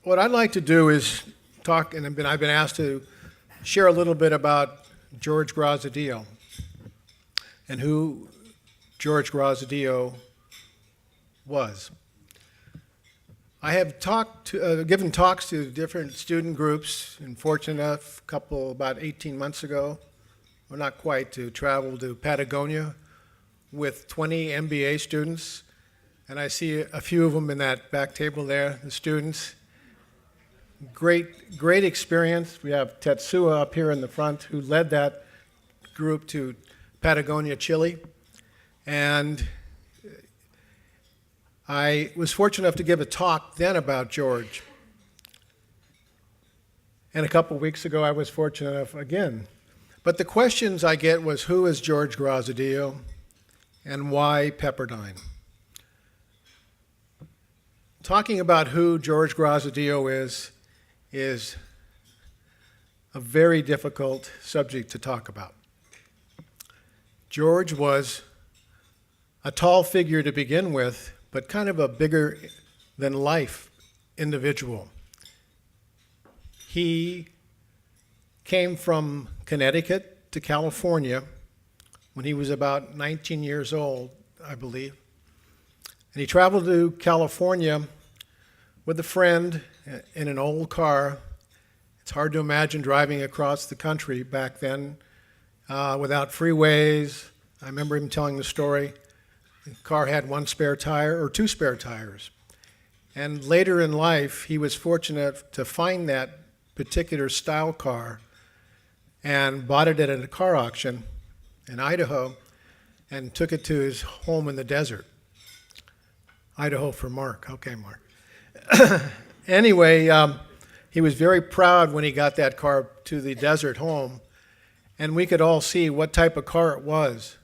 What I'd like to do is talk, and I've been asked to share a little bit about George Graziadio and who George Graziadio was. I have given talks to different student groups, and fortunate enough, about 18 months ago, well, not quite, to travel to Patagonia with 20 MBA students, and I see a few of them in that back table there, the students. Great experience. We have Tetsuya up here in the front who led that group to Patagonia, Chile. And I was fortunate enough to give a talk then about George. And a couple weeks ago, I was fortunate enough again. But the questions I get was, who is George Graziadio and why Pepperdine? Talking about who George Graziadio is a very difficult subject to talk about. George was a tall figure to begin with, but kind of a bigger than life individual. He came from Connecticut to California when he was about 19 years old, I believe. And he traveled to California with a friend in an old car. It's hard to imagine driving across the country back then without freeways. I remember him telling the story. The car had one spare tire or two spare tires. And later in life, he was fortunate to find that particular style car and bought it at a car auction in Idaho and took it to his home in the desert. Idaho for Mark. Okay, Mark. Anyway, he was very proud when he got that car to the desert home, and we could all see what type of car it was.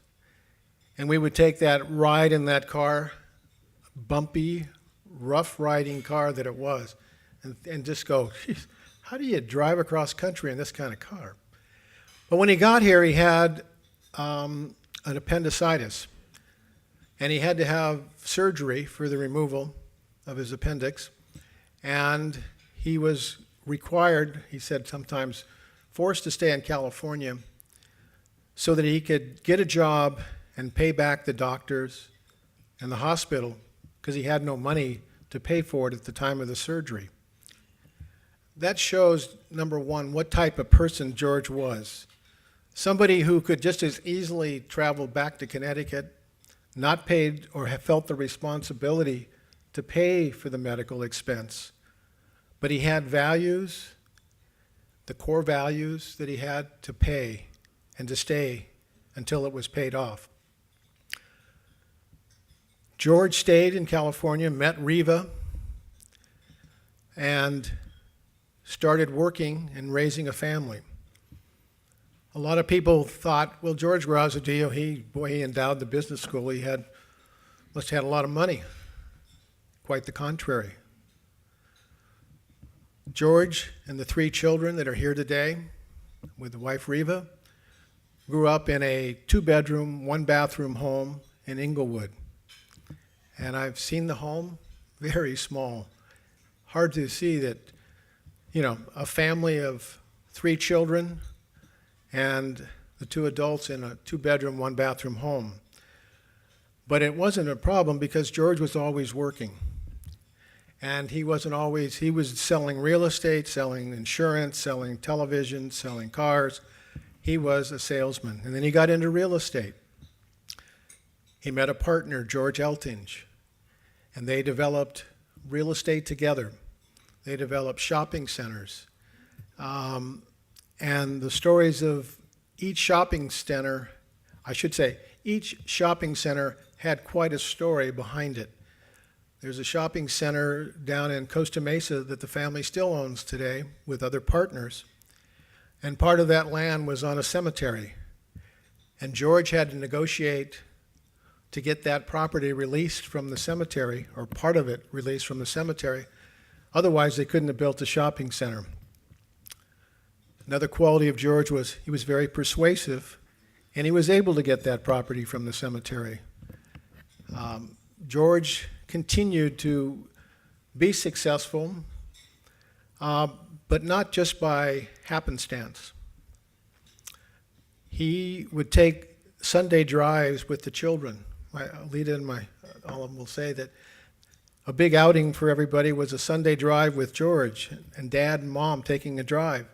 And we would take that ride in that car, bumpy, rough riding car that it was, and just go, how do you drive across country in this kind of car? But when he got here, he had an appendicitis, and he had to have surgery for the removal of his appendix, and he was required, he said sometimes, forced to stay in California so that he could get a job and pay back the doctors and the hospital because he had no money to pay for it at the time of the surgery. That shows, number one, what type of person George was. Somebody who could just as easily travel back to Connecticut, not paid or have felt the responsibility to pay for the medical expense. But he had values, the core values that he had to pay and to stay until it was paid off. George stayed in California, met Riva, and started working and raising a family. A lot of people thought, well, George Graziadio, he endowed the business school. He must have had a lot of money. Quite the contrary. George and the three children that are here today, with the wife Riva, grew up in a 2-bedroom, 1-bathroom home in Inglewood. And I've seen the home, very small. Hard to see that, a family of 3 children and the 2 adults in a 2-bedroom, 1-bathroom home. But it wasn't a problem because George was always working. And he was selling real estate, selling insurance, selling television, selling cars. He was a salesman. And then he got into real estate. He met a partner, George Eltinge, and they developed real estate together. They developed shopping centers. And the stories of each shopping center had quite a story behind it. There's a shopping center down in Costa Mesa that the family still owns today with other partners. And part of that land was on a cemetery. And George had to negotiate to get that property released from the cemetery, or part of it released from the cemetery. Otherwise, they couldn't have built a shopping center. Another quality of George was he was very persuasive, and he was able to get that property from the cemetery. George continued to be successful but not just by happenstance. He would take Sunday drives with the children. Alita and all of them will say that a big outing for everybody was a Sunday drive with George and Dad and Mom taking a drive.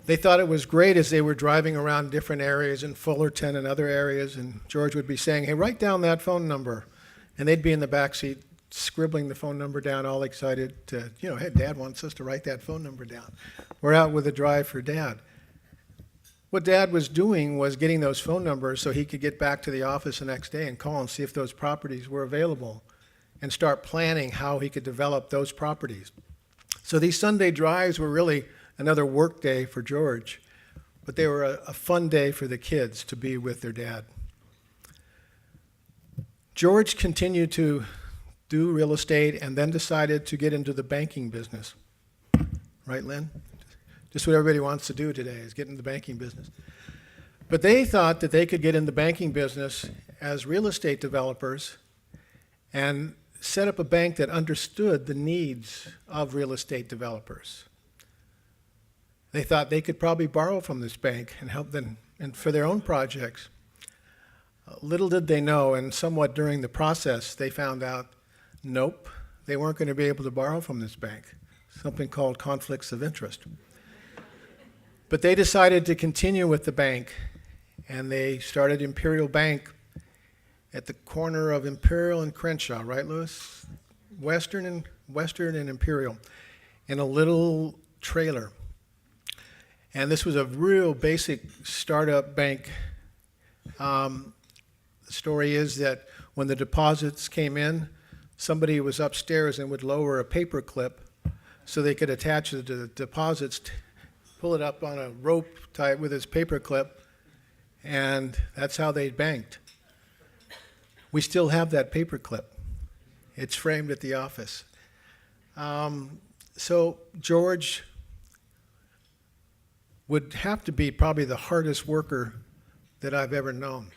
They thought it was great as they were driving around different areas in Fullerton and other areas, and George would be saying, "Hey, write down that phone number." And they'd be in the back seat scribbling the phone number down, all excited to, hey, Dad wants us to write that phone number down. We're out with a drive for Dad. What Dad was doing was getting those phone numbers so he could get back to the office the next day and call and see if those properties were available and start planning how he could develop those properties. So these Sunday drives were really another work day for George, but they were a fun day for the kids to be with their dad. George continued to do real estate and then decided to get into the banking business. Right, Lynn? Just what everybody wants to do today is get into the banking business. But they thought that they could get in the banking business as real estate developers and set up a bank that understood the needs of real estate developers. They thought they could probably borrow from this bank and help them and for their own projects. Little did they know, and somewhat during the process, they found out, nope, they weren't going to be able to borrow from this bank, something called conflicts of interest. But they decided to continue with the bank, and they started Imperial Bank at the corner of Imperial and Crenshaw, right, Lewis? Western and Imperial, in a little trailer. And this was a real basic startup bank. The story is that when the deposits came in, somebody was upstairs and would lower a paper clip so they could attach the deposits, pull it up on a rope tied with his paper clip, and that's how they banked. We still have that paper clip. It's framed at the office. So George would have to be probably the hardest worker that I've ever known.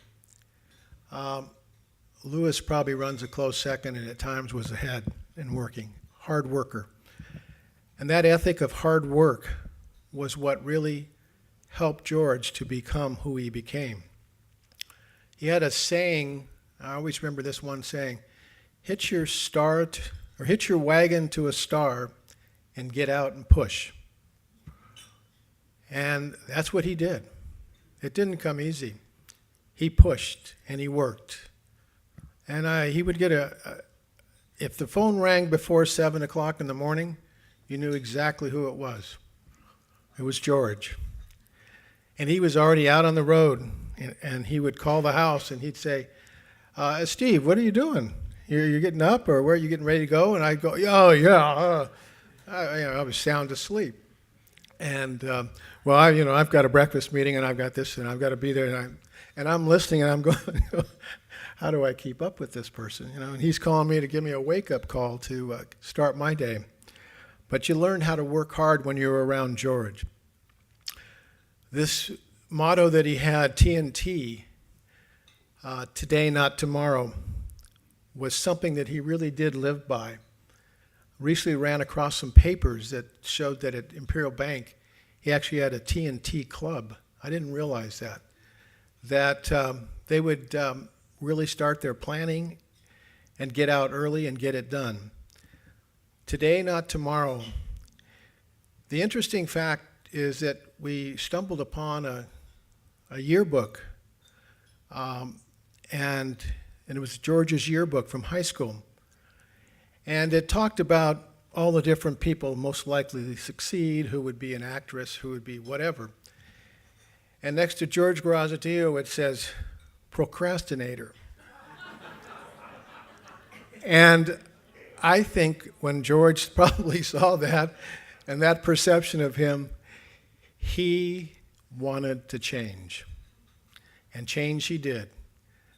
Lewis probably runs a close second and at times was ahead in working. Hard worker. And that ethic of hard work was what really helped George to become who he became. He had a saying, I always remember this one saying, hitch your wagon to a star and get out and push. And that's what he did. It didn't come easy. He pushed and he worked. And he would get if the phone rang before 7 o'clock in the morning, you knew exactly who it was. It was George. And he was already out on the road, and he would call the house and he'd say, Steve, what are you doing? You're getting up, or where are you getting ready to go? And I'd go, oh, yeah. I was sound asleep. And, I've got a breakfast meeting, and I've got this, and I've got to be there. And I'm listening, and I'm going, how do I keep up with this person? And he's calling me to give me a wake-up call to start my day. But you learn how to work hard when you're around George. This motto that he had, TNT, today, not tomorrow, was something that he really did live by. Recently ran across some papers that showed that at Imperial Bank, he actually had a TNT club. I didn't realize that. That they would really start their planning and get out early and get it done. Today, not tomorrow. The interesting fact is that we stumbled upon a yearbook, and it was George's yearbook from high school. And it talked about all the different people most likely to succeed, who would be an actress, who would be whatever. And next to George Graziadio, it says, procrastinator. And I think when George probably saw that and that perception of him, he wanted to change. And change he did.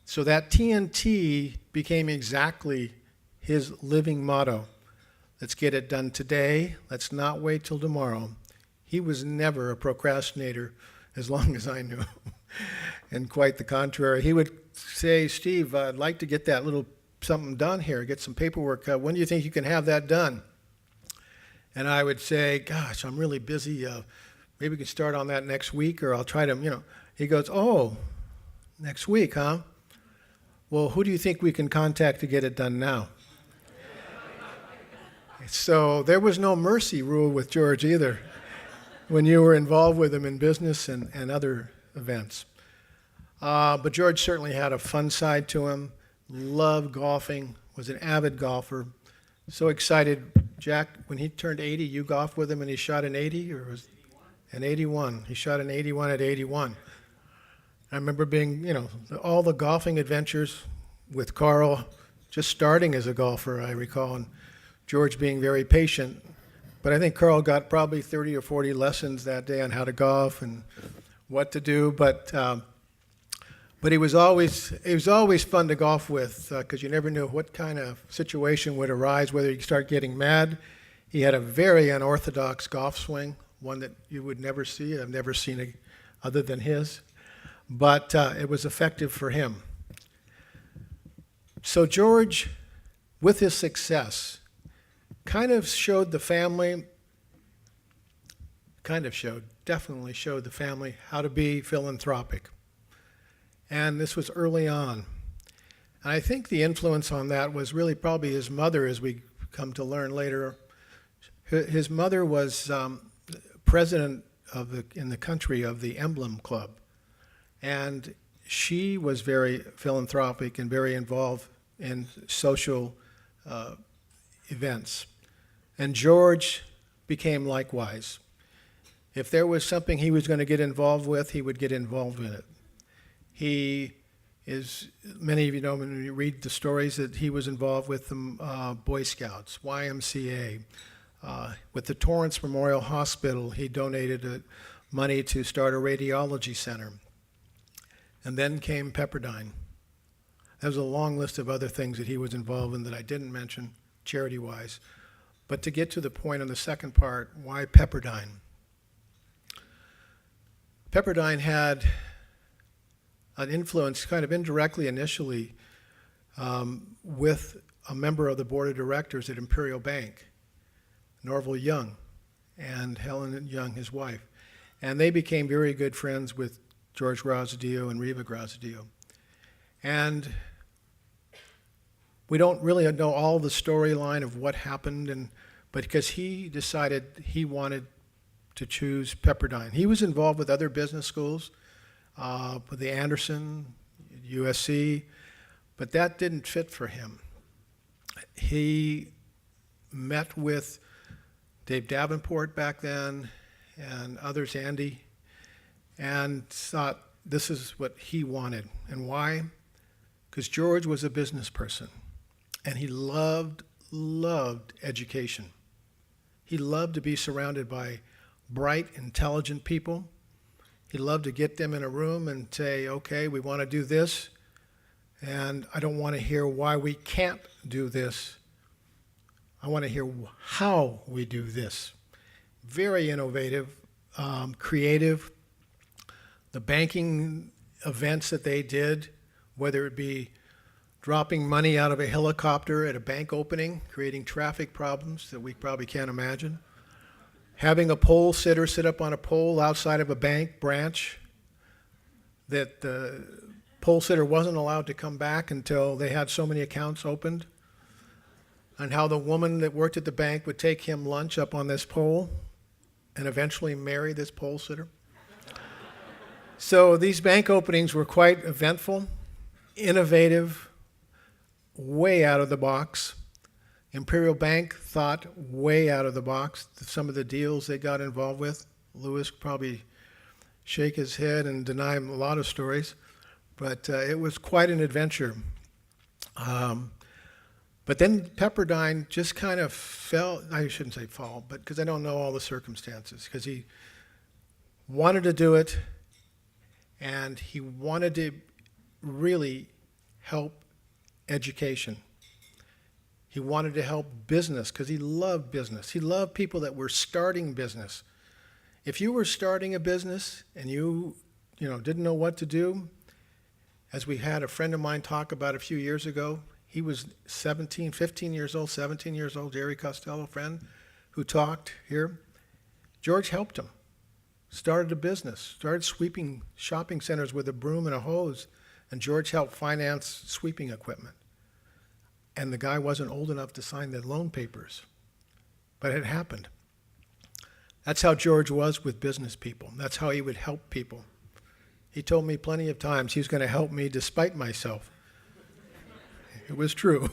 So that TNT became exactly his living motto. Let's get it done today. Let's not wait till tomorrow. He was never a procrastinator as long as I knew him. And quite the contrary. He would say, Steve, I'd like to get that little something done here, get some paperwork. When do you think you can have that done? And I would say, gosh, I'm really busy. Maybe we can start on that next week, or I'll try to. He goes, oh, next week, huh? Well, who do you think we can contact to get it done now? So there was no mercy rule with George either when you were involved with him in business and other events. But George certainly had a fun side to him, loved golfing, was an avid golfer. So excited. Jack, when he turned 80, you golfed with him and he shot an 80? Or was an 81. He shot an 81 at 81. I remember being, all the golfing adventures with Carl, just starting as a golfer, I recall, and George being very patient. But I think Carl got probably 30 or 40 lessons that day on how to golf and what to do. But it was always fun to golf with because you never knew what kind of situation would arise, whether you start getting mad. He had a very unorthodox golf swing, one that you would never see. I've never seen it other than his. But it was effective for him. So George, with his success, definitely showed the family how to be philanthropic. And this was early on. And I think the influence on that was really probably his mother, as we come to learn later. His mother was president in the country of the Emblem Club. And she was very philanthropic and very involved in social events. And George became likewise. If there was something he was going to get involved with, he would get involved in it. He is, many of you know when you read the stories, that he was involved with the Boy Scouts, YMCA. With the Torrance Memorial Hospital, he donated money to start a radiology center. And then came Pepperdine. There's a long list of other things that he was involved in that I didn't mention, charity-wise. But to get to the point on the second part, why Pepperdine? Pepperdine had an influence kind of indirectly initially with a member of the board of directors at Imperial Bank, Norval Young, and Helen Young, his wife. And they became very good friends with George Graziadio and Reva Graziadio. And we don't really know all the storyline of what happened, but because he decided he wanted to choose Pepperdine. He was involved with other business schools, with the Anderson, USC, but that didn't fit for him. He met with Dave Davenport back then and others, Andy, and thought this is what he wanted. And why? Because George was a business person, and he loved education. He loved to be surrounded by bright, intelligent people. He loved to get them in a room and say, okay, we want to do this, and I don't want to hear why we can't do this. I want to hear how we do this. Very innovative, creative. The banking events that they did, whether it be dropping money out of a helicopter at a bank opening, creating traffic problems that we probably can't imagine, having a pole sitter sit up on a pole outside of a bank branch that the pole sitter wasn't allowed to come back until they had so many accounts opened, and how the woman that worked at the bank would take him lunch up on this pole and eventually marry this pole sitter. So these bank openings were quite eventful, innovative, way out of the box. Imperial Bank thought way out of the box. Some of the deals they got involved with, Lewis probably shake his head and deny him a lot of stories, but it was quite an adventure. But then Pepperdine just kind of fell, I shouldn't say fall, but because I don't know all the circumstances, because he wanted to do it, and he wanted to really help education. He wanted to help business because he loved business. He loved people that were starting business. If you were starting a business and you didn't know what to do, as we had a friend of mine talk about a few years ago, he was 15 years old, 17 years old, Jerry Costello, friend, who talked here, George helped him. Started a business, started sweeping shopping centers with a broom and a hose, and George helped finance sweeping equipment. And the guy wasn't old enough to sign the loan papers, but it happened. That's how George was with business people. That's how he would help people. He told me plenty of times he was going to help me despite myself. It was true.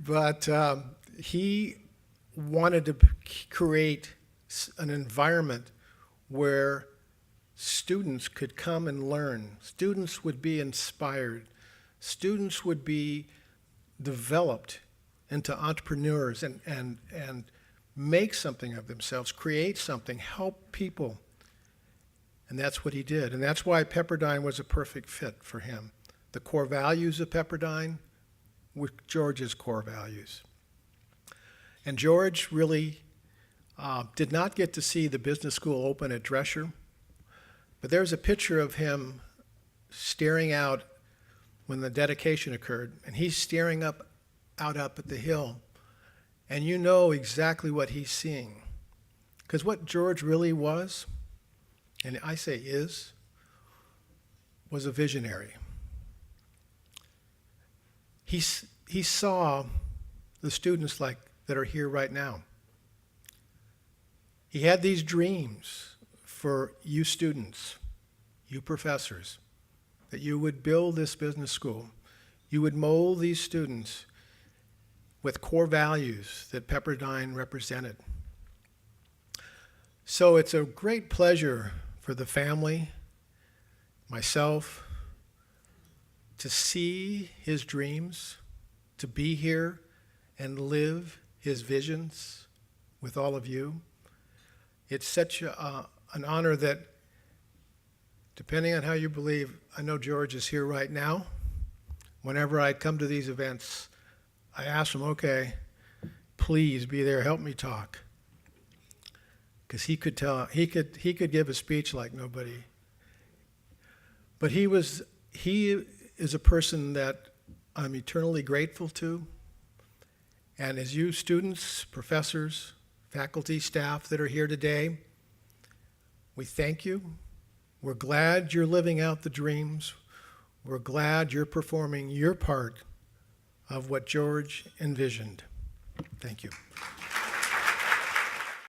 But he wanted to create an environment where students could come and learn. Students would be inspired. Students would be developed into entrepreneurs and make something of themselves, create something, help people. And that's what he did. And that's why Pepperdine was a perfect fit for him. The core values of Pepperdine were George's core values. And George really did not get to see the business school open at Drescher, but there's a picture of him staring out when the dedication occurred, and he's staring out up at the hill, and you know exactly what he's seeing. Because what George really was, and I say is, was a visionary. He saw the students like that are here right now. He had these dreams for you students, you professors, that you would build this business school. You would mold these students with core values that Pepperdine represented. So it's a great pleasure for the family, myself, to see his dreams, to be here and live his visions with all of you. It's such an honor that, depending on how you believe, I know George is here right now. Whenever I come to these events, I ask him, okay, please be there, help me talk. Because he could give a speech like nobody. But he is a person that I'm eternally grateful to. And as you students, professors, faculty, staff that are here today, we thank you. We're glad you're living out the dreams. We're glad you're performing your part of what George envisioned. Thank you.